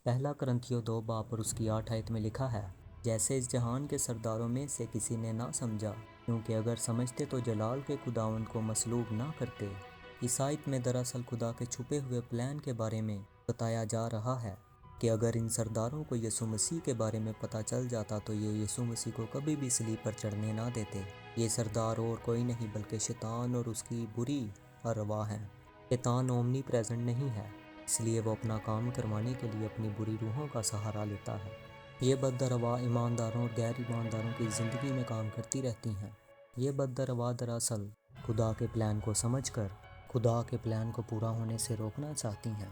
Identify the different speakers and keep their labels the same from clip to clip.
Speaker 1: پہلا کرنتھیوں 2 باب اور اس کی 8 آیت میں لکھا ہے، جیسے اس جہان کے سرداروں میں سے کسی نے نہ سمجھا، کیونکہ اگر سمجھتے تو جلال کے خداوند کو مصلوب نہ کرتے۔ اس آیت میں دراصل خدا کے چھپے ہوئے پلان کے بارے میں بتایا جا رہا ہے کہ اگر ان سرداروں کو یسوع مسیح کے بارے میں پتہ چل جاتا تو یہ یسوع مسیح کو کبھی بھی صلیب پر چڑھنے نہ دیتے۔ یہ سردار اور کوئی نہیں بلکہ شیطان اور اس کی بری ارواح ہیں۔ شیطان اومنی پریزنٹ نہیں ہے، اس لیے وہ اپنا کام کروانے کے لیے اپنی بری روحوں کا سہارا لیتا ہے۔ یہ بدارواح ایمانداروں اور غیر ایمانداروں کی زندگی میں کام کرتی رہتی ہیں۔ یہ بدارواح دراصل خدا کے پلان کو سمجھ کر خدا کے پلان کو پورا ہونے سے روکنا چاہتی ہیں۔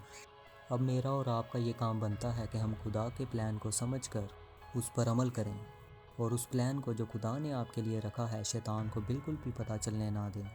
Speaker 1: اب میرا اور آپ کا یہ کام بنتا ہے کہ ہم خدا کے پلان کو سمجھ کر اس پر عمل کریں، اور اس پلان کو جو خدا نے آپ کے لیے رکھا ہے شیطان کو بالکل بھی پتہ چلنے نہ دیں۔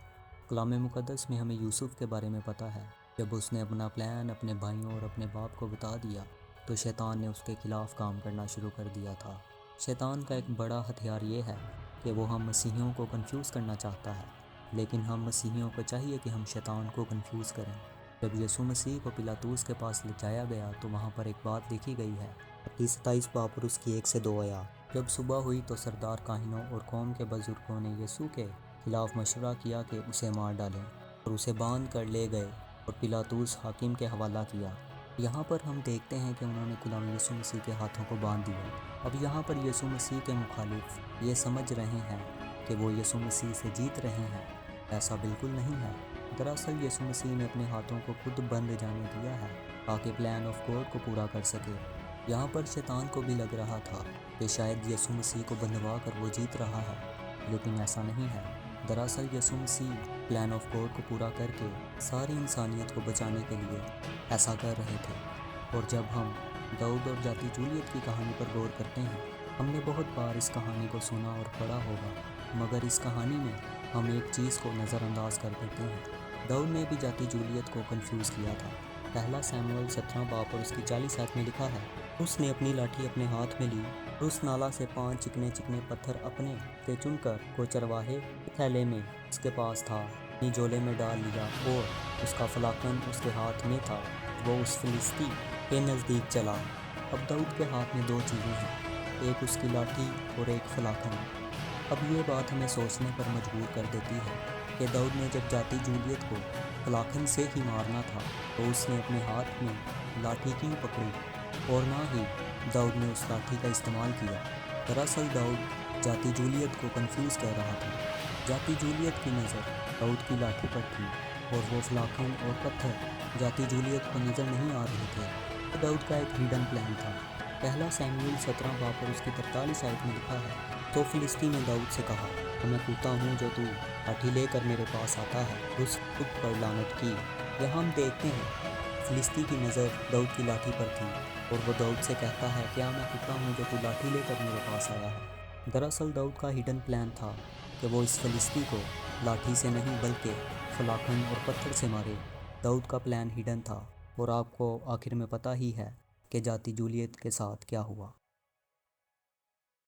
Speaker 1: کلام مقدس میں ہمیں یوسف کے بارے میں پتہ ہے، جب اس نے اپنا پلان اپنے بھائیوں اور اپنے باپ کو بتا دیا تو شیطان نے اس کے خلاف کام کرنا شروع کر دیا تھا۔ شیطان کا ایک بڑا ہتھیار یہ ہے کہ وہ ہم مسیحیوں کو کنفیوز کرنا چاہتا ہے، لیکن ہم مسیحیوں کو چاہیے کہ ہم شیطان کو کنفیوز کریں۔ جب یسوع مسیح کو پلاطوس کے پاس لے جایا گیا تو وہاں پر ایک بات لکھی گئی ہے، متی 27 باب اور اس کی 1 سے 2 آیات۔ جب صبح ہوئی تو سردار کاہنوں اور قوم کے بزرگوں نے یسوع کے خلاف مشورہ کیا کہ اسے مار ڈالیں، اور اسے باندھ کر لے گئے اور پلاطوس حاکم کے حوالہ کیا۔ یہاں پر ہم دیکھتے ہیں کہ انہوں نے خدا یسوع مسیح کے ہاتھوں کو باندھ دیا۔ اب یہاں پر یسوع مسیح کے مخالف یہ سمجھ رہے ہیں کہ وہ یسوع مسیح سے جیت رہے ہیں۔ ایسا بالکل نہیں ہے۔ دراصل یسوع مسیح نے اپنے ہاتھوں کو خود بند جانے دیا ہے تاکہ پلان آف گاڈ کو پورا کر سکے۔ یہاں پر شیطان کو بھی لگ رہا تھا کہ شاید یسوع مسیح کو بندھوا کر وہ جیت رہا ہے، لیکن ایسا نہیں ہے۔ دراصل یسوع مسیح پلان آف گاڈ کو پورا کر کے ساری انسانیت کو بچانے کے لیے ایسا کر رہے تھے۔ اور جب ہم داؤد اور جاتی جولیت کی کہانی پر غور کرتے ہیں، ہم نے بہت بار اس کہانی کو سنا اور پڑھا ہوگا، مگر اس کہانی میں ہم ایک چیز کو نظر انداز کر دیتے ہیں۔ داؤد نے بھی جاتی جولیت کو کنفیوز کیا تھا۔ پہلا سیموئیل 17 باب اور اس کی 40 آیت میں لکھا ہے، اس نے اپنی لاٹھی اپنے ہاتھ میں لی اور اس نالا سے 5 چکنے چکنے پتھر اپنے سے چن کر کو چرواہے کے تھیلے میں اس کے پاس تھا اپنی جولے میں ڈال لیا، اور اس کا فلاکن اس کے ہاتھ میں تھا، وہ اس فلسطی کے نزدیک چلا۔ اب داؤد کے ہاتھ میں 2 چیزیں ہیں، ایک اس کی لاٹھی اور ایک فلاکن۔ اب یہ بات ہمیں سوچنے پر مجبور کر دیتی ہے کہ داؤد نے جب جاتی جولیت کو فلاکن سے ہی مارنا تھا تو اس نے اپنے ہاتھ میں لاٹھی کیوں پکڑی، اور نہ ہی داؤد نے اس لاٹھی کا استعمال کیا۔ دراصل داؤد جاتی جولیت کو کنفیوز کر رہا تھا۔ جاتی جولیت کی نظر داؤد کی لاٹھی پر تھی، اور وہ فلاکن اور پتھر جاتی جولیت کو نظر نہیں آ رہے تھے۔ یہ داؤد کا ایک ہیڈن پلان تھا۔ پہلا سیموئیل 17 باب اور اس کی 43 آیت میں لکھا ہے، تو فلسطی نے داؤد سے کہا، میں کوتا ہوں جو تو لاٹھی لے کر میرے پاس آتا ہے۔ اس خود پر لعنت کی۔ یہاں ہم دیکھتے ہیں فلسطی کی نظر داؤد کی لاٹھی پر تھی، اور وہ داؤد سے کہتا ہے، کیا میں کتا ہوں جو تو لاٹھی لے کر میرے پاس آیا ہے۔ دراصل داؤد کا ہیڈن پلان تھا کہ وہ اس فلسطی کو لاٹھی سے نہیں بلکہ فلاکن اور پتھر سے مارے۔ داؤد کا پلان ہیڈن تھا، اور آپ کو آخر میں پتہ ہی ہے کہ جاتی جولیت کے ساتھ کیا ہوا۔